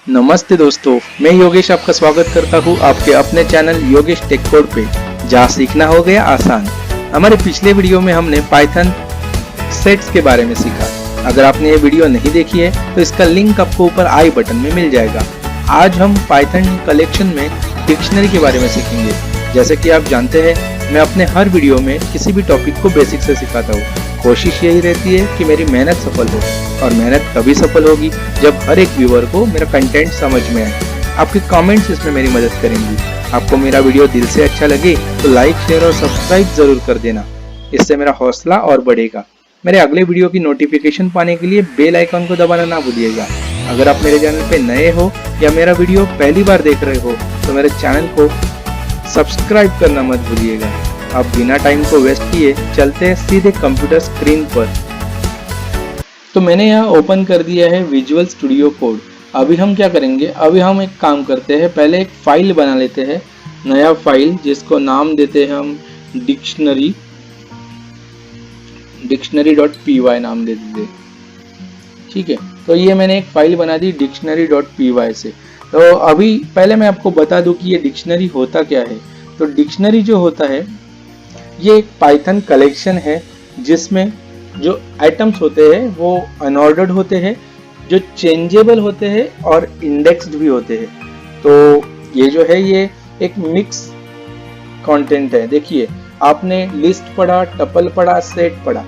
नमस्ते दोस्तों, मैं योगेश आपका स्वागत करता हूँ आपके अपने चैनल योगेश टेक कोड पे, जहाँ सीखना हो गया आसान। हमारे पिछले वीडियो में हमने पाइथन सेट्स के बारे में सीखा। अगर आपने ये वीडियो नहीं देखी है तो इसका लिंक आपको ऊपर आई बटन में मिल जाएगा। आज हम पाइथन कलेक्शन में डिक्शनरी के बारे में सीखेंगे। जैसे कि आप जानते हैं, मैं अपने हर वीडियो में किसी भी टॉपिक को बेसिक से सिखाता हूँ। कोशिश यही रहती है कि मेरी मेहनत सफल हो, और मेहनत तभी सफल होगी जब हर एक व्यूअर को मेरा कंटेंट समझ में आए। आपके कमेंट्स इसमें मेरी मदद करेंगी। आपको मेरा वीडियो दिल से अच्छा लगे तो लाइक, शेयर और सब्सक्राइब जरूर कर देना। इससे मेरा हौसला और बढ़ेगा। मेरे अगले वीडियो की नोटिफिकेशन पाने के लिए बेल आइकन को दबाना ना भूलिएगा। अगर आप मेरे चैनल पे नए हो या मेरा वीडियो पहली बार देख रहे हो तो मेरे चैनल को सब्सक्राइब करना मत भूलिएगा। अब बिना टाइम को वेस्ट किए चलते हैं सीधे कंप्यूटर स्क्रीन पर। तो मैंने यहाँ ओपन कर दिया है विजुअल स्टूडियो कोड। अभी हम क्या करेंगे, अभी हम एक काम करते हैं, पहले एक फाइल बना लेते हैं, नया फाइल, जिसको नाम देते हैं हम डिक्शनरी.py नाम दे देते। ठीक है, तो ये मैंने एक फाइल बना दी डिक्शनरी.py से। तो अभी पहले मैं आपको बता दूं कि ये डिक्शनरी होता क्या है। तो डिक्शनरी जो होता है, ये एक पाइथन कलेक्शन है जिसमें जो आइटम्स होते हैं वो अनऑर्डर्ड होते हैं, जो चेंजेबल होते हैं और इंडेक्स्ड भी होते हैं। तो ये जो है ये एक मिक्स कंटेंट है। देखिए, आपने लिस्ट पढ़ा, टपल पढ़ा, सेट पढ़ा,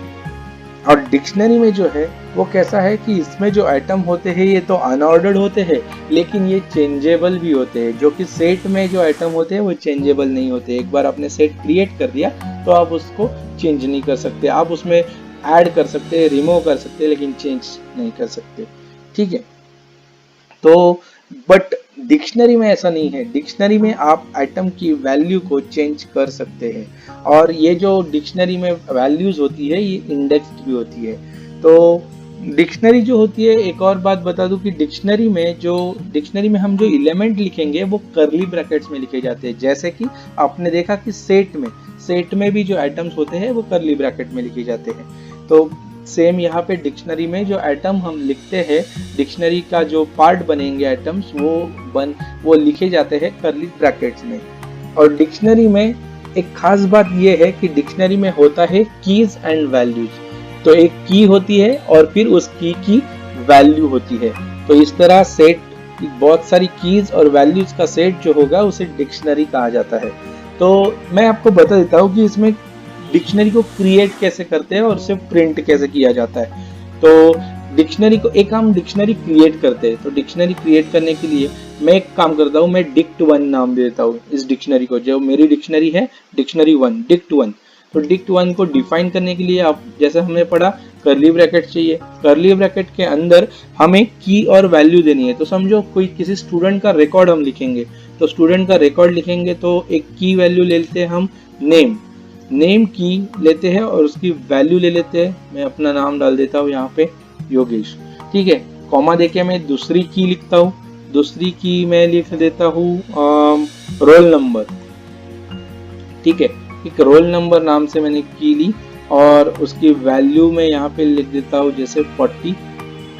और डिक्शनरी में जो है वो कैसा है कि इसमें जो आइटम होते हैं ये तो अनऑर्डर्ड होते हैं, लेकिन ये चेंजेबल भी होते हैं। जो कि सेट में जो आइटम होते हैं वो चेंजेबल नहीं होते। एक बार आपने सेट क्रिएट कर दिया तो आप उसको चेंज नहीं कर सकते। आप उसमें ऐड कर सकते हैं, रिमूव कर सकते हैं, लेकिन चेंज नहीं कर सकते। ठीक है, तो बट डिक्शनरी में ऐसा नहीं है। डिक्शनरी में आप आइटम की वैल्यू को चेंज कर सकते हैं, और ये जो डिक्शनरी में वैल्यूज होती है ये इंडेक्स्ड भी होती है। तो डिक्शनरी जो होती है, एक और बात बता दूं कि डिक्शनरी में हम जो एलिमेंट लिखेंगे वो कर्ली ब्रैकेट्स में लिखे जाते हैं। जैसे कि आपने देखा कि सेट में भी जो आइटम्स होते हैं वो कर्ली ब्रैकेट में लिखे जाते हैं। तो सेम यहाँ पे डिक्शनरी में जो आइटम हम लिखते हैं, डिक्शनरी का जो पार्ट बनेंगे आइटम्स, वो लिखे जाते हैं कर्ली ब्रैकेट्स में। और डिक्शनरी में एक खास बात ये है कि डिक्शनरी में होता है कीज एंड वैल्यूज। तो एक की होती है और फिर उस की वैल्यू होती है। तो इस तरह सेट, बहुत सारी कीज और वैल्यूज का सेट जो होगा उसे डिक्शनरी कहा जाता है। तो मैं आपको बता देता हूँ कि इसमें डिक्शनरी को क्रिएट कैसे करते हैं और उसे प्रिंट कैसे किया जाता है। तो डिक्शनरी को हम डिक्शनरी क्रिएट करते हैं। तो डिक्शनरी क्रिएट करने के लिए मैं एक काम करता हूँ, मैं dict1 नाम देता हूँ इस डिक्शनरी को। जो मेरी डिक्शनरी है डिक्शनरी1, dict1। तो dict1 को डिफाइन करने के लिए आप, जैसे हमने पढ़ा, कर्ली ब्रैकेट चाहिए। कर्ली ब्रैकेट के अंदर हमें की और वैल्यू देनी है। तो समझो किसी स्टूडेंट का रिकॉर्ड हम लिखेंगे, तो स्टूडेंट का रिकॉर्ड लिखेंगे तो एक की वैल्यू ले लेते हैं हम, नेम की लेते हैं और उसकी वैल्यू ले लेते हैं। मैं अपना नाम डाल देता हूँ यहाँ पे, योगेश। ठीक है, कॉमा देके मैं दूसरी की लिखता हूँ। दूसरी की मैं लिख देता हूँ रोल नंबर। ठीक है, एक रोल नंबर नाम से मैंने की ली, और उसकी वैल्यू मैं यहाँ पे लिख देता हूँ जैसे 40।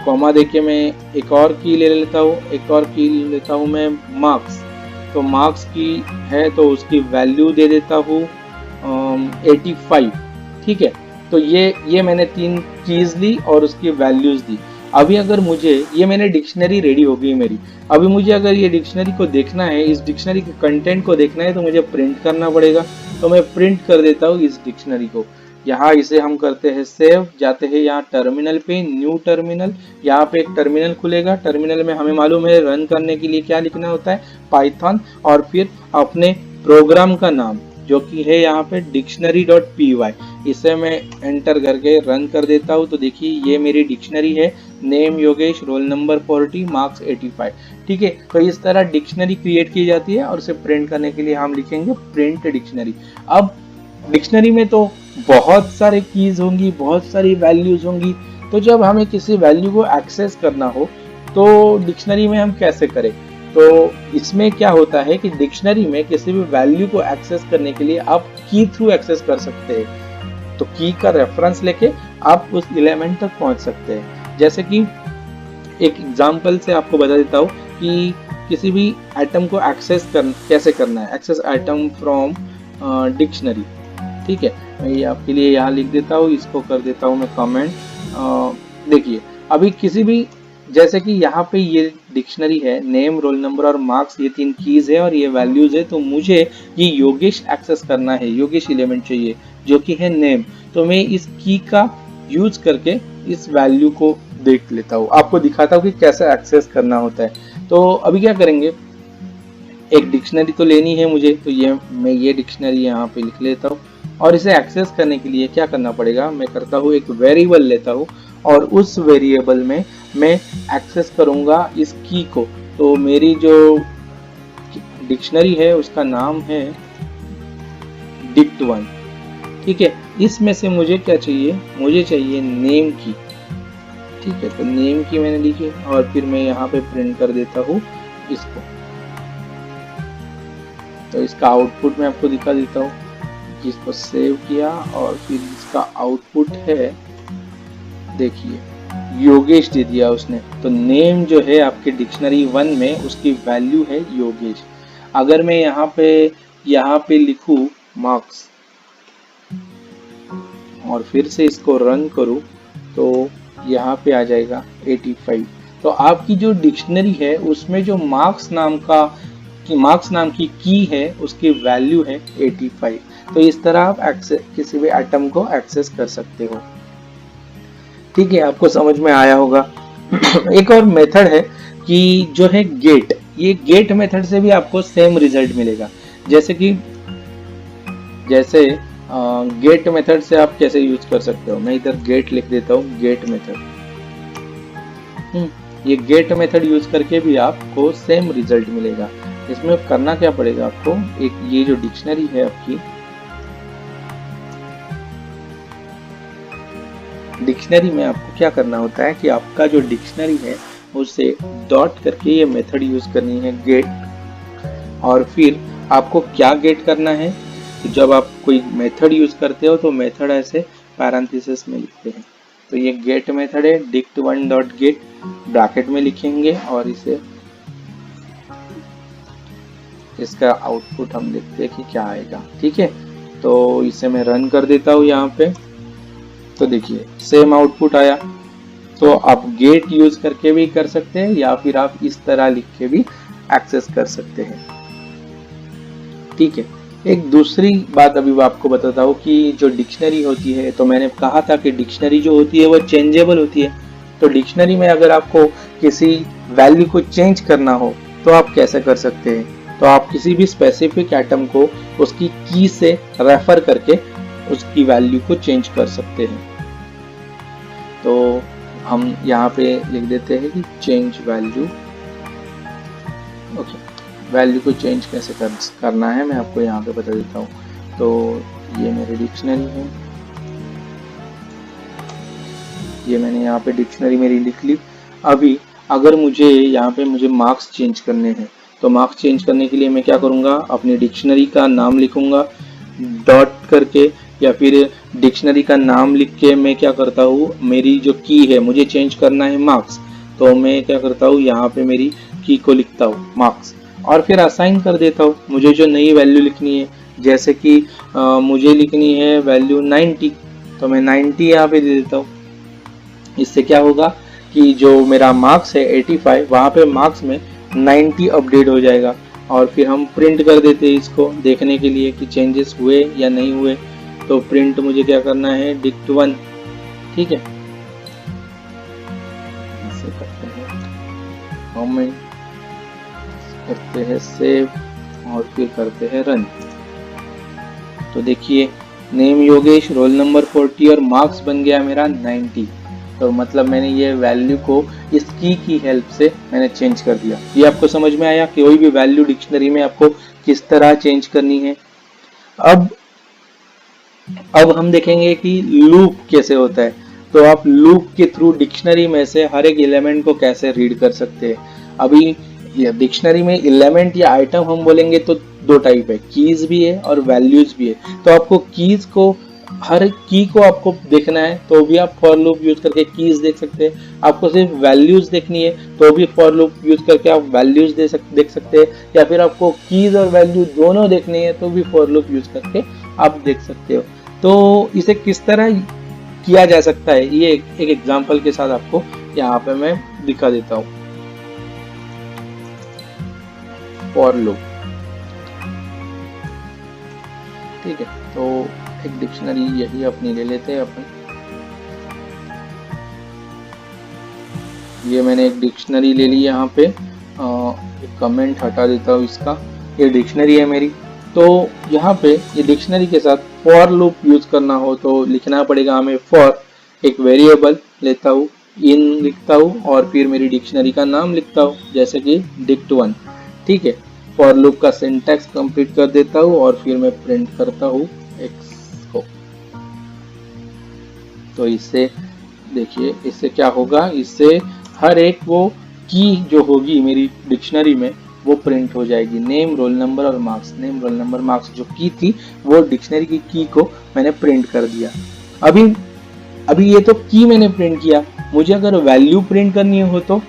कॉमा देके मैं एक और की ले लेता हूँ, एक और की ले लेता हूँ मैं मार्क्स। तो मार्क्स की है तो उसकी वैल्यू दे देता हूँ 85। ठीक है, तो ये मैंने 3 कीज ली और उसकी वैल्यूज दी। अभी अगर मुझे, ये मैंने डिक्शनरी रेडी हो गई मेरी। अभी मुझे अगर ये डिक्शनरी को देखना है, इस डिक्शनरी के कंटेंट को देखना है, तो मुझे प्रिंट करना पड़ेगा। तो मैं प्रिंट कर देता हूँ इस डिक्शनरी को। यहाँ इसे हम करते हैं सेव, जाते हैं यहाँ टर्मिनल पे, न्यू टर्मिनल। यहाँ पे एक टर्मिनल खुलेगा। टर्मिनल में हमें मालूम है रन करने के लिए क्या लिखना होता है, पाइथन, और फिर अपने प्रोग्राम का नाम जो कि है यहाँ पे डिक्शनरी.py। इसे मैं एंटर करके रन कर देता हूँ। तो देखिए ये मेरी डिक्शनरी है, name Yogesh, roll number 40, marks 85। ठीक है, तो इस तरह डिक्शनरी क्रिएट की जाती है, और उसे प्रिंट करने के लिए हम लिखेंगे प्रिंट डिक्शनरी। अब डिक्शनरी में तो बहुत सारे कीज होंगी, बहुत सारी वैल्यूज होंगी। तो जब हमें किसी वैल्यू को एक्सेस करना हो तो डिक्शनरी में हम कैसे करें? तो इसमें क्या होता है कि डिक्शनरी में किसी भी वैल्यू को एक्सेस करने के लिए आप की थ्रू एक्सेस कर सकते हैं। तो की का रेफरेंस लेके आप उस एलिमेंट तक पहुंच सकते हैं। जैसे कि एक एग्जांपल से आपको बता देता हूँ, कि किसी भी आइटम को कैसे करना है, एक्सेस आइटम फ्रॉम डिक्शनरी। ठीक है, मैं ये आपके लिए यहाँ लिख देता हूँ, इसको कर देता हूँ मैं कमेंट। देखिए अभी किसी भी, जैसे कि यहाँ पे ये डिक्शनरी है, नेम, रोल नंबर और मार्क्स, ये 3 कीज है और ये वैल्यूज है। तो मुझे ये योगेश एक्सेस करना है, योगेश एलिमेंट चाहिए जो कि है नेम। तो मैं इस की का यूज करके इस वैल्यू को देख लेता हूँ, आपको दिखाता हूँ कि कैसे एक्सेस करना होता है। तो अभी क्या करेंगे, एक डिक्शनरी तो लेनी है मुझे, तो मैं ये डिक्शनरी यहाँ पे लिख लेता हूँ। और इसे एक्सेस करने के लिए क्या करना पड़ेगा, मैं करता हूँ एक वेरिएबल लेता हूँ और उस वेरिएबल में मैं एक्सेस करूँगा इस की को। तो मेरी जो डिक्शनरी है उसका नाम है dict1। ठीक है, इसमें से मुझे क्या चाहिए, मुझे चाहिए नेम की। ठीक है, तो नेम की मैंने लिखी और फिर मैं यहाँ पे प्रिंट कर देता हूँ इसको। तो इसका आउटपुट मैं आपको दिखा देता हूँ, इसको सेव किया और फिर इसका आउटपुट है, देखिए योगेश दे दिया उसने। तो नेम जो है आपके डिक्शनरी 1 में उसकी वैल्यू है योगेश। अगर मैं यहाँ पे लिखूं मार्क्स और फिर से इसको रन करूं तो यहाँ पे आ जाएगा 85। तो आपकी जो डिक्शनरी है उसमें जो मार्क्स नाम की की है उसकी वैल्यू है 85। तो इस तरह आप किसी भी आइटम को एक्सेस कर सकते हो। ठीक है, आपको समझ में आया होगा। एक और मेथड है कि जो है गेट, ये गेट मेथड से भी आपको सेम रिजल्ट मिलेगा। जैसे गेट मेथड से आप कैसे यूज कर सकते हो, मैं इधर गेट लिख देता हूँ, गेट मेथड। ये गेट मेथड यूज करके भी आपको सेम रिजल्ट मिलेगा। इसमें करना क्या पड़ेगा आपको, एक ये जो डिक्शनरी है आपकी, डिक्शनरी में आपको क्या करना होता है कि आपका जो डिक्शनरी है उसे डॉट करके ये मेथड यूज करनी है गेट। और फिर आपको क्या गेट करना है, तो जब आप कोई मेथड यूज करते हो तो मेथड ऐसे पैरेंथेसिस में लिखते हैं। तो ये गेट मेथड है, dict1 डॉट गेट ब्रैकेट में लिखेंगे और इसका आउटपुट हम देखते हैं कि क्या आएगा। ठीक है, तो इसे मैं रन कर देता हूँ यहाँ पे। तो देखिए सेम आउटपुट आया। तो आप गेट यूज करके भी कर सकते हैं या फिर आप इस तरह लिख के भी एक्सेस कर सकते हैं। ठीक है, एक दूसरी बात अभी मैं आपको बताता हूँ कि जो डिक्शनरी होती है, तो मैंने कहा था कि डिक्शनरी जो होती है वो चेंजेबल होती है। तो डिक्शनरी में अगर आपको किसी वैल्यू को चेंज करना हो तो आप कैसे कर सकते हैं, तो आप किसी भी स्पेसिफिक आइटम को उसकी की से रेफर करके उसकी वैल्यू को चेंज कर सकते हैं। तो हम यहाँ पे लिख देते हैं कि चेंज वैल्यू। ओके, वैल्यू को चेंज कैसे करना है मैं आपको यहाँ पे बता देता हूँ। तो ये मेरी डिक्शनरी है, ये मैंने यहाँ पे डिक्शनरी मेरी लिख ली। अभी अगर मुझे मार्क्स चेंज करने हैं, तो मार्क्स चेंज करने के लिए मैं क्या करूँगा, अपनी डिक्शनरी का नाम लिखूंगा डॉट करके, या फिर डिक्शनरी का नाम लिख के मैं क्या करता हूँ, मेरी जो की है मुझे चेंज करना है मार्क्स, तो मैं क्या करता हूँ यहाँ पे मेरी की को लिखता हूँ मार्क्स और फिर असाइन कर देता हूँ मुझे जो नई वैल्यू लिखनी है। जैसे कि मुझे लिखनी है वैल्यू 90, तो मैं 90 यहाँ पे दे देता हूँ। इससे क्या होगा कि जो मेरा मार्क्स है 85, वहाँ पे मार्क्स में 90 अपडेट हो जाएगा। और फिर हम प्रिंट कर देते हैं इसको देखने के लिए कि चेंजेस हुए या नहीं हुए। तो प्रिंट मुझे क्या करना है, dict1। ठीक है, इसे करते हैं कमेंट, करते हैं सेव और फिर करते हैं रन। तो देखिए नेम योगेश, रोल नंबर 40 और मार्क्स बन गया मेरा 90। तो मतलब मैंने ये वैल्यू को इस की हेल्प से मैंने चेंज कर दिया। ये आपको समझ में आया कि कोई भी वैल्यू डिक्शनरी में आपको किस तरह चेंज करनी है। अब हम देखेंगे कि लूप कैसे होता है। तो आप लूप के थ्रू डिक्शनरी में से हर एक एलिमेंट को कैसे रीड कर सकते हैं। अभी डिक्शनरी में एलिमेंट या आइटम हम बोलेंगे तो दो टाइप है, कीज भी है और वैल्यूज भी है। तो आपको कीज को हर की को आपको देखना है तो भी आप फॉर लूप यूज करके कीज देख सकते हैं। आपको सिर्फ वैल्यूज देखनी है तो भी फॉर लूप यूज करके आप वैल्यूज देख सकते हैं, या फिर आपको कीज और वैल्यू दोनों देखनी है तो भी फॉर लूप यूज करके आप देख सकते हो। तो इसे किस तरह किया जा सकता है ये एक एग्जांपल के साथ आपको यहाँ पे मैं दिखा देता हूँ। फॉर लूप, ठीक है, तो एक डिक्शनरी यही अपनी ले लेते हैं अपन। ये मैंने एक डिक्शनरी ले ली यहाँ पे, एक कमेंट हटा देता हूँ इसका। ये डिक्शनरी है मेरी, तो यहाँ पे ये डिक्शनरी के साथ फॉर लूप यूज करना हो तो लिखना पड़ेगा हमें फॉर, एक वेरिएबल लेता हूँ, इन लिखता हूँ और फिर मेरी डिक्शनरी का नाम लिखता हूँ, जैसे कि dict1, ठीक है। फॉर लूप का सिंटैक्स कंप्लीट कर देता हूँ और फिर मैं प्रिंट करता हूँ x को। तो इससे देखिए, इससे क्या होगा, इससे हर एक वो की जो होगी मेरी डिक्शनरी में वो प्रिंट हो जाएगी। नेम, रोल नंबर और marks, name, roll number, marks जो की थी वो डिक्शनरी की की को मैंने प्रिंट कर दिया। अभी ये तो की मैंने प्रिंट किया, मुझे अगर वैल्यू प्रिंट करनी हो तो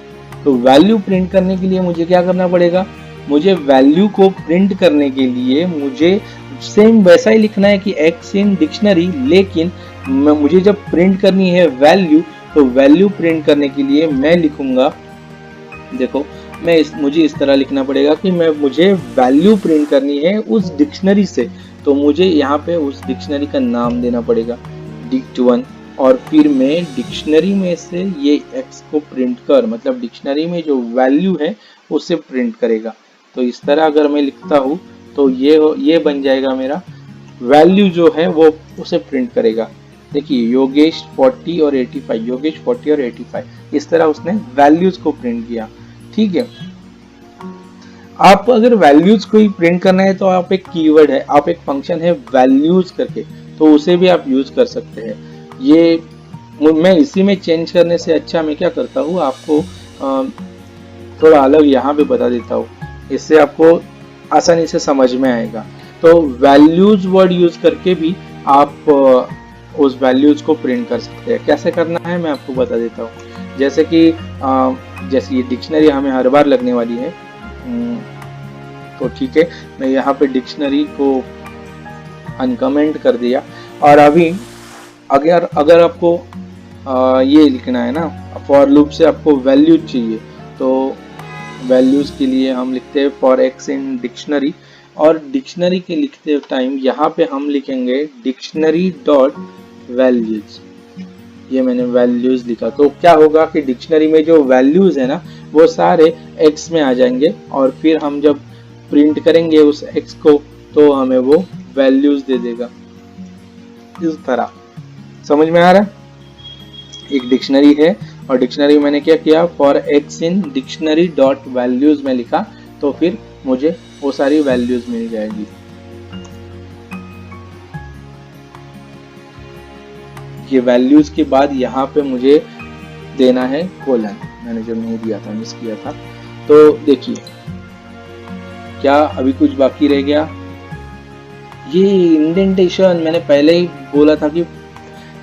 वैल्यू प्रिंट करने के लिए मुझे क्या करना पड़ेगा, मुझे वैल्यू को प्रिंट करने के लिए मुझे सेम वैसा ही लिखना है कि एक्स इन डिक्शनरी, लेकिन मुझे जब प्रिंट करनी है वैल्यू, तो वैल्यू प्रिंट करने के लिए मैं लिखूंगा, देखो मुझे इस तरह लिखना पड़ेगा कि मुझे वैल्यू प्रिंट करनी है उस डिक्शनरी से, तो मुझे यहाँ पे उस डिक्शनरी का नाम देना पड़ेगा dict1, और फिर मैं डिक्शनरी में से ये x को प्रिंट कर, मतलब डिक्शनरी में जो वैल्यू है उसे प्रिंट करेगा। तो इस तरह अगर मैं लिखता हूँ तो ये बन जाएगा मेरा वैल्यू जो है वो उसे प्रिंट करेगा। देखिए योगेश 40 और 85, योगेश 40 और 85, इस तरह उसने वैल्यूज को प्रिंट किया, ठीक है। आप अगर वैल्यूज को ही प्रिंट करना है तो आप एक कीवर्ड है, आप एक फंक्शन है वैल्यूज करके, तो उसे भी आप यूज कर सकते हैं। ये मैं इसी में चेंज करने से अच्छा मैं क्या करता हूँ, आपको थोड़ा अलग यहाँ पे बता देता हूँ, इससे आपको आसानी से समझ में आएगा। तो वैल्यूज वर्ड यूज करके भी आप उस वैल्यूज को प्रिंट कर सकते हैं। कैसे करना है मैं आपको बता देता हूँ। जैसे कि जैसे ये डिक्शनरी हमें हर बार लगने वाली है, तो ठीक है, मैं यहाँ पे डिक्शनरी को अनकमेंट कर दिया। और अभी अगर आपको ये लिखना है ना, फॉर लूप से आपको वैल्यूज चाहिए, तो वैल्यूज के लिए हम लिखते हैं फॉर एक्स इन डिक्शनरी, और डिक्शनरी के लिखते टाइम यहाँ पे हम लिखेंगे डिक्शनरी डॉट वैल्यूज। ये मैंने वैल्यूज लिखा, तो क्या होगा कि डिक्शनरी में जो वैल्यूज है ना वो सारे x में आ जाएंगे, और फिर हम जब प्रिंट करेंगे उस x को तो हमें वो वैल्यूज दे देगा। इस तरह समझ में आ रहा है। एक डिक्शनरी है और डिक्शनरी मैंने क्या किया, for x in dictionary dot values में लिखा, तो फिर मुझे वो सारी वैल्यूज मिल जाएगी। ये वैल्यूज के बाद यहाँ पे मुझे देना है कोलन, मैंने जब नहीं दिया था, मिस किया था। तो देखिए क्या अभी कुछ बाकी रह गया, ये इंडेंटेशन मैंने पहले ही बोला था कि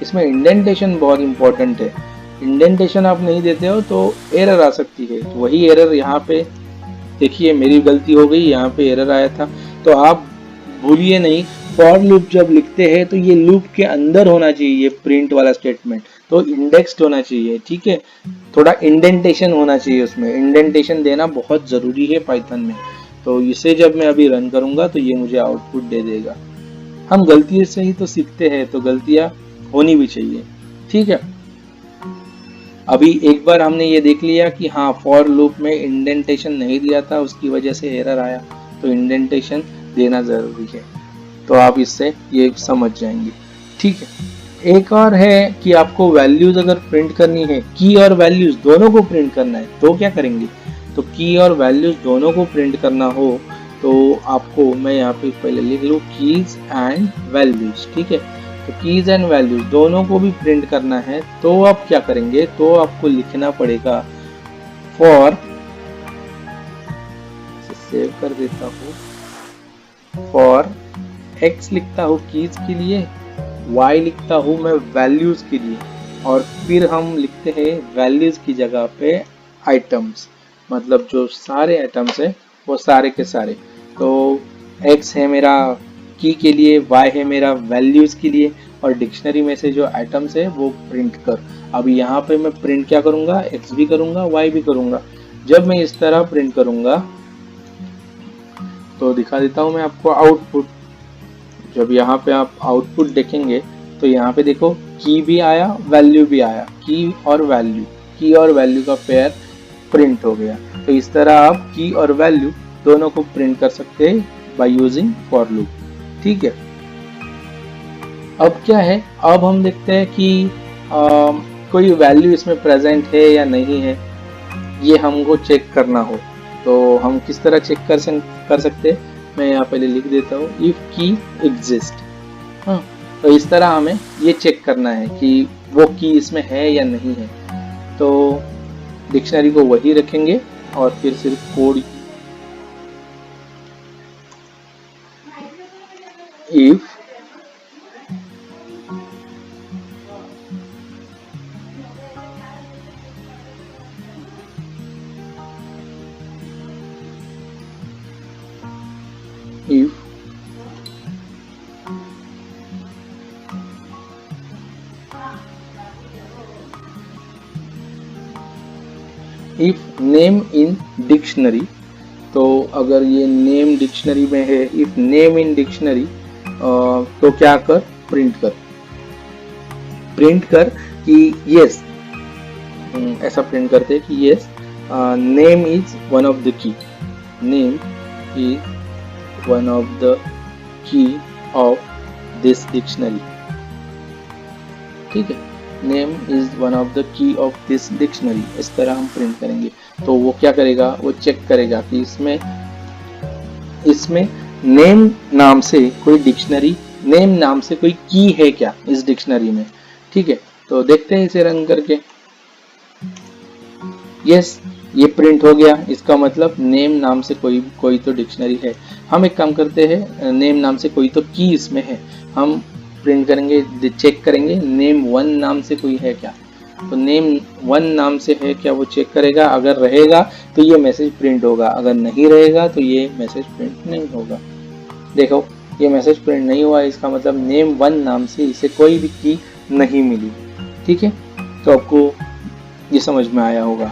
इसमें इंडेंटेशन बहुत इंपॉर्टेंट है। इंडेंटेशन आप नहीं देते हो तो एरर आ सकती है, तो वही एरर यहाँ पे देखिए मेरी गलती हो गई, यहाँ पे एरर आया था। तो आप भूलिए नहीं, फॉर लूप जब लिखते हैं तो ये लूप के अंदर होना चाहिए, ये प्रिंट वाला स्टेटमेंट तो इंडेक्स्ड होना चाहिए, ठीक है। थोड़ा इंडेंटेशन होना चाहिए, उसमें इंडेंटेशन देना बहुत जरूरी है पाइथन में। तो इसे जब मैं अभी रन करूंगा तो ये मुझे आउटपुट दे देगा। हम गलती से ही तो सीखते हैं, तो गलतियां होनी भी चाहिए, ठीक है। अभी एक बार हमने ये देख लिया कि हाँ फॉर लूप में इंडेंटेशन नहीं दिया था, उसकी वजह से एरर आया, तो इंडेंटेशन देना जरूरी है। तो आप इससे ये समझ जाएंगे, ठीक है। एक और है कि आपको वैल्यूज अगर प्रिंट करनी है, की और वैल्यूज दोनों को प्रिंट करना है, तो क्या करेंगे, तो की और वैल्यूज दोनों को प्रिंट करना हो तो आपको, मैं यहाँ पे पहले लिख लूँ कीज एंड वैल्यूज, ठीक है। तो कीज एंड वैल्यूज दोनों को भी प्रिंट करना है, तो आप क्या करेंगे, तो आपको लिखना पड़ेगा फॉर, सेव कर देता हूँ, फॉर एक्स लिखता हूँ कीज के लिए, y लिखता हूँ मैं वैल्यूज के लिए, और फिर हम लिखते हैं वैल्यूज की जगह पे आइटम्स, मतलब जो सारे आइटम्स है वो सारे के सारे। तो x है मेरा की के लिए, y है मेरा वैल्यूज के लिए, और डिक्शनरी में से जो आइटम्स है वो प्रिंट कर। अब यहाँ पे मैं प्रिंट क्या करूँगा, x भी करूँगा y भी करूँगा। जब मैं इस तरह प्रिंट करूँगा तो दिखा देता हूँ मैं आपको आउटपुट। जब यहाँ पे आप आउटपुट देखेंगे तो यहाँ पे देखो की भी आया, वैल्यू भी आया, की और वैल्यू का पेयर प्रिंट हो गया। तो इस तरह आप की और वैल्यू दोनों को प्रिंट कर सकते हैं बाय यूजिंग फॉर लूप। ठीक है, अब क्या है, अब हम देखते हैं कि कोई वैल्यू इसमें प्रेजेंट है या नहीं है, ये हमको चेक करना हो तो हम किस तरह चेक कर सकते हैं। मैं यहाँ पहले लिख देता हूँ इफ की एग्जिस्ट। हाँ, तो इस तरह हमें ये चेक करना है कि वो की इसमें है या नहीं है। तो डिक्शनरी को वही रखेंगे और फिर सिर्फ code if if name in dictionary, तो अगर ये नेम डिक्शनरी में है, इफ नेम इन डिक्शनरी, तो क्या कर, प्रिंट कर कि यस, ऐसा प्रिंट करते हैं कि yes name is one of the key, name is one of the key of this dictionary. ठीक है, name is one of the key of this dictionary, इस तरह हम प्रिंट करेंगे। तो वो क्या करेगा, वो चेक करेगा कि इसमें नेम नाम से कोई डिक्शनरी, नेम नाम से कोई की है क्या इस डिक्शनरी में। ठीक है, तो देखते हैं इसे रन करके। यस, ये प्रिंट हो गया, इसका मतलब नेम नाम से कोई तो डिक्शनरी है। हम एक काम करते हैं, नेम नाम से कोई तो की इसमें है, हम प्रिंट करेंगे, चेक करेंगे नेम वन नाम से कोई है क्या। तो नेम वन नाम से है क्या वो चेक करेगा, अगर रहेगा तो ये मैसेज प्रिंट होगा, अगर नहीं रहेगा तो ये मैसेज प्रिंट नहीं होगा। देखो ये मैसेज प्रिंट नहीं हुआ, इसका मतलब नेम वन नाम से इसे कोई भी की नहीं मिली। ठीक है, तो आपको ये समझ में आया होगा।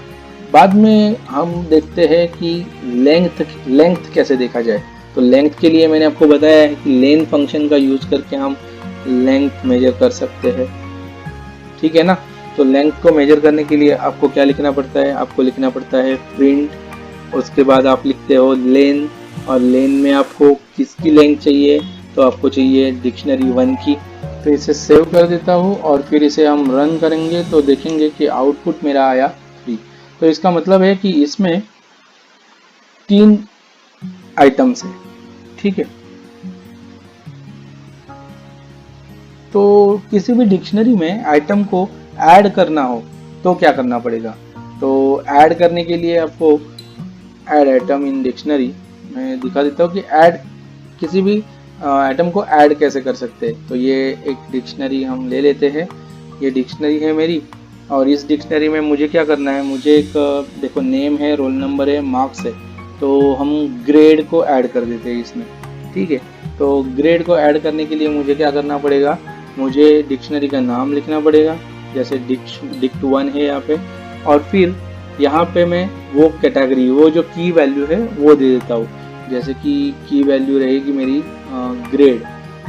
बाद में हम देखते हैं कि लेंथ कैसे देखा जाए। तो लेंथ के लिए मैंने आपको बताया है कि लेन फंक्शन का यूज करके हम लेंथ मेजर कर सकते हैं। ठीक है ना, तो लेंथ को मेजर करने के लिए आपको क्या लिखना पड़ता है, आपको लिखना पड़ता है प्रिंट, उसके बाद आप लिखते हो लेन, और लेन में आपको किसकी लेंथ चाहिए, तो आपको चाहिए डिक्शनरी वन की। तो इसे सेव कर देता हूँ और फिर इसे हम रन करेंगे तो देखेंगे कि आउटपुट मेरा आया 3। तो इसका मतलब है कि इसमें 3 आइटम्स है। ठीक है, तो किसी भी डिक्शनरी में आइटम को ऐड करना हो तो क्या करना पड़ेगा। तो ऐड करने के लिए आपको ऐड आइटम इन डिक्शनरी, मैं दिखा देता हूँ कि ऐड किसी भी आइटम को ऐड कैसे कर सकते हैं। तो ये एक डिक्शनरी हम ले लेते हैं, ये डिक्शनरी है मेरी, और इस डिक्शनरी में मुझे क्या करना है, मुझे एक देखो नेम है, रोल नंबर है, मार्क्स है, तो हम ग्रेड को ऐड कर देते हैं इसमें। ठीक है, तो ग्रेड को ऐड करने के लिए मुझे क्या करना पड़ेगा, मुझे डिक्शनरी का नाम लिखना पड़ेगा, जैसे डिक्ट 1 है यहाँ पे, और फिर यहाँ पे मैं वो कैटेगरी, वो जो की वैल्यू है वो दे देता हूँ, जैसे कि की वैल्यू रहेगी मेरी ग्रेड।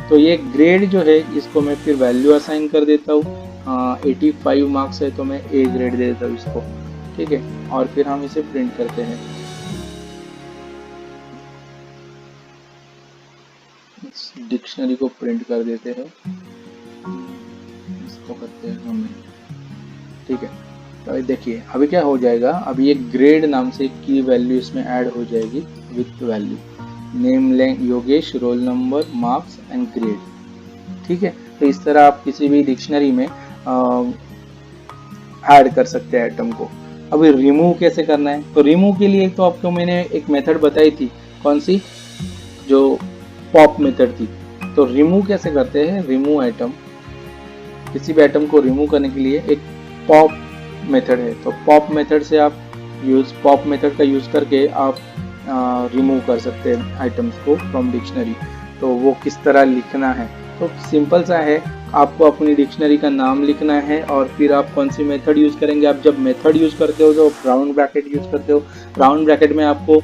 तो ये ग्रेड जो है इसको मैं फिर वैल्यू असाइन कर देता हूँ, 85 मार्क्स है तो मैं ए ग्रेड दे देता हूँ इसको। ठीक है, और फिर हम इसे प्रिंट करते हैं। इस डिक्शनरी को प्रिंट कर देते हैं, इसको करते हैं हम। ठीक है, तो देखिए अभी क्या हो जाएगा, अभी ये ग्रेड नाम से की वैल्यू इसमें ऐड हो जाएगी with value name, Yogesh, roll number, marks and grade. ठीक है, तो इस तरह आप किसी भी डिक्शनरी में ऐड कर सकते हैं आइटम को। अभी रिमूव कैसे करना है, तो रिमूव के लिए तो आपको मैंने एक मेथड बताई थी, कौन सी, जो पॉप मेथड थी। तो रिमूव कैसे करते हैं, रिमूव आइटम, किसी भी आइटम को रिमूव करने के लिए एक पॉप मेथड है। तो पॉप मेथड से आप पॉप मेथड का यूज़ करके आप रिमूव कर सकते हैं आइटम्स को फ्रॉम डिक्शनरी। तो वो किस तरह लिखना है, तो सिंपल सा है, आपको अपनी डिक्शनरी का नाम लिखना है और फिर आप कौन सी मेथड यूज़ करेंगे। आप जब मेथड यूज़ करते हो तो राउंड ब्रैकेट यूज़ करते हो। राउंड ब्रैकेट में आपको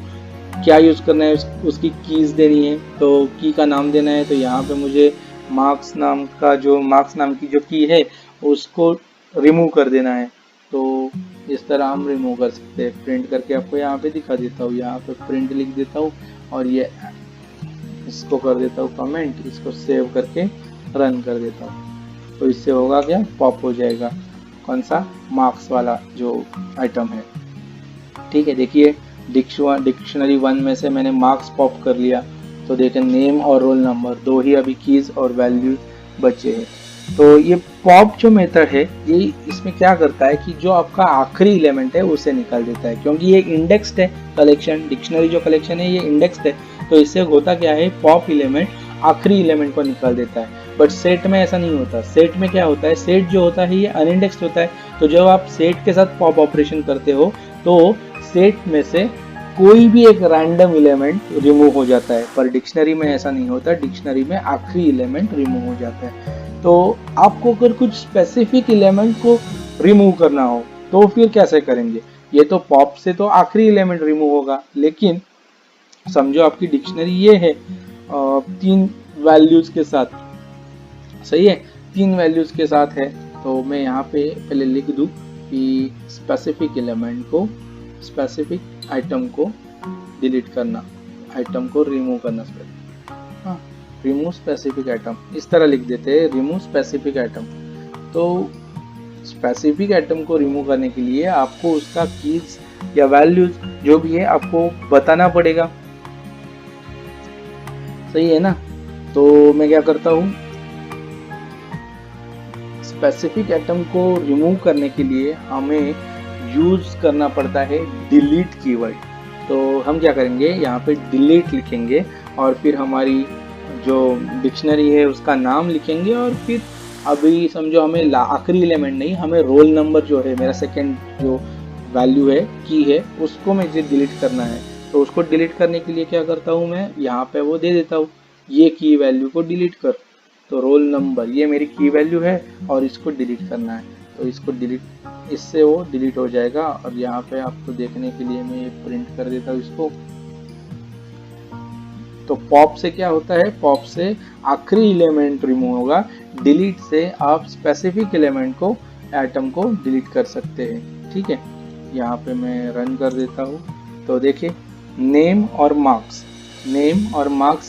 क्या यूज़ करना है, उसकी कीज़ देनी है। तो की का नाम देना है, तो यहाँ पे मुझे मार्क्स नाम की जो की है उसको रिमूव कर देना है। तो इस तरह हम रिमूव कर सकते हैं। प्रिंट करके आपको यहाँ पे दिखा देता हूँ, यहाँ पे प्रिंट लिख देता हूँ और ये इसको कर देता हूँ कमेंट, इसको सेव करके रन कर देता हूँ। तो इससे होगा क्या, पॉप हो जाएगा कौन सा, मार्क्स वाला जो आइटम है। ठीक है, देखिए डिक्शनरी 1 में से मैंने मार्क्स पॉप कर लिया। तो देखें नेम और रोल नंबर, दो ही अभी कीज और वैल्यू बचे हैं। तो ये पॉप जो मेथड है ये इसमें क्या करता है कि जो आपका आखिरी एलिमेंट है उसे निकाल देता है, क्योंकि ये इंडेक्स्ड है कलेक्शन, डिक्शनरी जो कलेक्शन है ये इंडेक्स्ड है। तो इससे होता क्या है, पॉप एलिमेंट आखिरी एलिमेंट को निकाल देता है। बट सेट में ऐसा नहीं होता। सेट में क्या होता है, सेट जो होता है ये अनइंडेक्स्ड होता है। तो जब आप सेट के साथ पॉप ऑपरेशन करते हो तो सेट में से कोई भी एक रैंडम एलिमेंट रिमूव हो जाता है, पर डिक्शनरी में ऐसा नहीं होता। डिक्शनरी में आखिरी एलिमेंट रिमूव हो जाता है। तो आपको अगर कुछ स्पेसिफिक एलिमेंट को रिमूव करना हो तो फिर कैसे करेंगे। ये तो पॉप से तो आखिरी एलिमेंट रिमूव होगा, लेकिन समझो आपकी डिक्शनरी ये है 3 वैल्यूज के साथ, सही है, 3 वैल्यूज के साथ है। तो मैं यहाँ पे पहले लिख दूँ कि स्पेसिफिक एलिमेंट को, स्पेसिफिक आइटम को डिलीट करना, आइटम को रिमूव करना, हाँ, रिमूव स्पेसिफिक आइटम, इस तरह लिख देते हैं, रिमूव स्पेसिफिक आइटम। तो स्पेसिफिक आइटम को रिमूव करने के लिए आपको उसका कीज या वैल्यूज जो भी है आपको बताना पड़ेगा, सही है ना। तो मैं क्या करता हूँ, स्पेसिफिक आइटम को रिमूव करने के लिए हमें यूज करना पड़ता है डिलीट कीवर्ड। तो हम क्या करेंगे, यहाँ पे डिलीट लिखेंगे और फिर हमारी जो डिक्शनरी है उसका नाम लिखेंगे और फिर अभी समझो हमें आखिरी एलिमेंट नहीं, हमें रोल नंबर जो है, मेरा सेकंड जो वैल्यू है, की है, उसको मुझे डिलीट करना है। तो उसको डिलीट करने के लिए क्या करता हूँ, मैं यहाँ पे वो दे देता हूँ, ये की वैल्यू को डिलीट कर। तो रोल नंबर ये मेरी की वैल्यू है और इसको डिलीट करना है। तो इसको डिलीट, इससे वो डिलीट हो जाएगा। और यहाँ पे आपको देखने के लिए मैं ये प्रिंट कर देता हूँ इसको। तो पॉप से क्या होता है, पॉप से आखिरी एलिमेंट रिमूव होगा, डिलीट से आप स्पेसिफिक एलिमेंट को, आइटम को डिलीट कर सकते हैं। ठीक है, यहाँ पे मैं रन कर देता हूँ। तो देखिए नेम और मार्क्स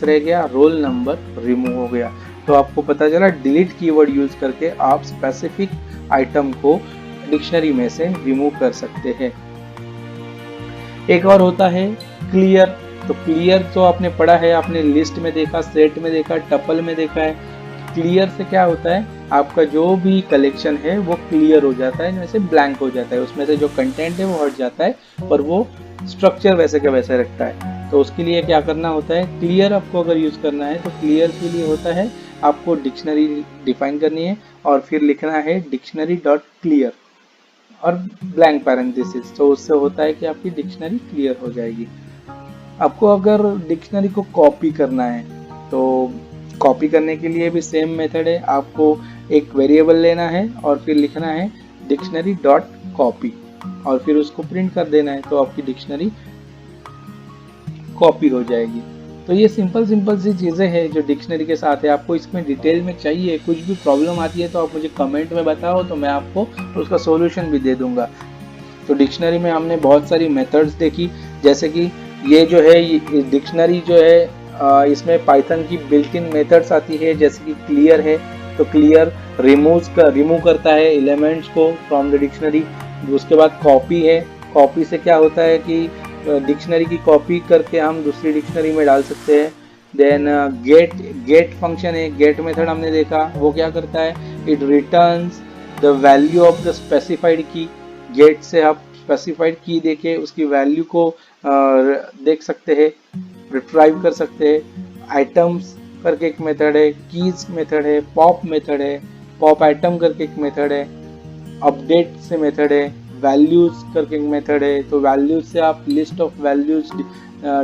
रह गया, रोल नंबर रिमूव हो गया। तो आपको पता चला डिलीट कीवर्ड यूज करके आप स्पेसिफिक आइटम को डिक्शनरी में से रिमूव कर सकते हैं। एक और होता है क्लियर। तो क्लियर तो आपने पढ़ा है, आपने लिस्ट में देखा, सेट में देखा, टपल में देखा है। क्लियर से क्या होता है, आपका जो भी कलेक्शन है वो क्लियर हो जाता है, जैसे ब्लैंक हो जाता है, उसमें से जो कंटेंट है वो हट जाता है, पर वो स्ट्रक्चर वैसे का वैसे रखता है। तो उसके लिए क्या करना होता है, क्लियर आपको अगर यूज करना है तो क्लियर के लिए होता है आपको डिक्शनरी डिफाइन करनी है और फिर लिखना है डिक्शनरी डॉट क्लियर और ब्लैंक पैरेंथेसिस। तो उससे होता है कि आपकी डिक्शनरी क्लियर हो जाएगी। आपको अगर डिक्शनरी को कॉपी करना है तो कॉपी करने के लिए भी सेम मेथड है। आपको एक वेरिएबल लेना है और फिर लिखना है डिक्शनरी डॉट कॉपी और फिर उसको प्रिंट कर देना है, तो आपकी डिक्शनरी कॉपी हो जाएगी। तो ये सिंपल सी चीज़ें हैं जो डिक्शनरी के साथ है। आपको इसमें डिटेल में चाहिए, कुछ भी प्रॉब्लम आती है तो आप मुझे कमेंट में बताओ, तो मैं आपको उसका सॉल्यूशन भी दे दूंगा। तो डिक्शनरी में हमने बहुत सारी मेथड्स देखी, जैसे कि ये जो है ये डिक्शनरी जो है इसमें पाइथन की बिल्ट इन मेथड्स आती है, जैसे कि क्लियर है। तो क्लियर रिमूव करता है एलिमेंट्स को फ्रॉम द डिक्शनरी। उसके बाद कॉपी है, कॉपी से क्या होता है कि डिक्शनरी की कॉपी करके हम दूसरी डिक्शनरी में डाल सकते हैं। देन गेट फंक्शन है, गेट मेथड हमने देखा, वो क्या करता है, it returns the value of the specified की। गेट से आप स्पेसिफाइड की देके उसकी वैल्यू को देख सकते हैं, रिट्राइव कर सकते हैं। आइटम्स करके एक मेथड है, कीज मेथड है, पॉप मेथड है, पॉप आइटम करके एक मेथड है, अपडेट से मेथड है, वैल्यूज करके एक मेथड है, तो वैल्यूज से आप लिस्ट ऑफ वैल्यूज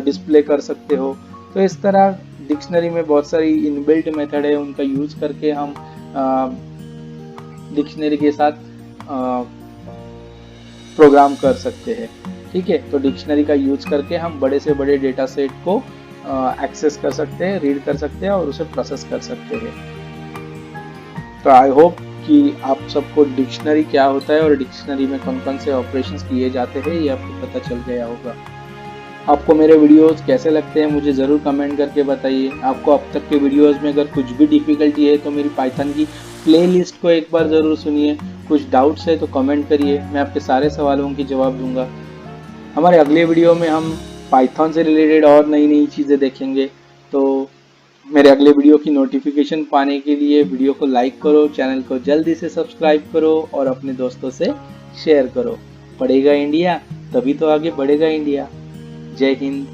डिस्प्ले कर सकते हो। तो इस तरह डिक्शनरी में बहुत सारी इनबिल्ट मेथड है, उनका यूज करके हम डिक्शनरी के साथ प्रोग्राम कर सकते हैं। ठीक है, तो डिक्शनरी का यूज करके हम बड़े से बड़े डेटा सेट को एक्सेस कर सकते हैं, रीड कर सकते हैं और उसे प्रोसेस कर सकते हैं। तो आई होप कि आप सबको डिक्शनरी क्या होता है और डिक्शनरी में कौन कौन से ऑपरेशंस किए जाते हैं ये आपको पता चल गया होगा। आपको मेरे वीडियोस कैसे लगते हैं मुझे ज़रूर कमेंट करके बताइए। आपको अब तक के वीडियोस में अगर कुछ भी डिफ़िकल्टी है तो मेरी पाइथन की प्लेलिस्ट को एक बार ज़रूर सुनिए। कुछ डाउट्स है तो कमेंट करिए, मैं आपके सारे सवालों की जवाब दूंगा। हमारे अगले वीडियो में हम पाइथन से रिलेटेड और नई नई चीज़ें देखेंगे। तो मेरे अगले वीडियो की नोटिफिकेशन पाने के लिए वीडियो को लाइक करो, चैनल को जल्दी से सब्सक्राइब करो और अपने दोस्तों से शेयर करो। पढ़ेगा इंडिया तभी तो आगे बढ़ेगा इंडिया। जय हिंद।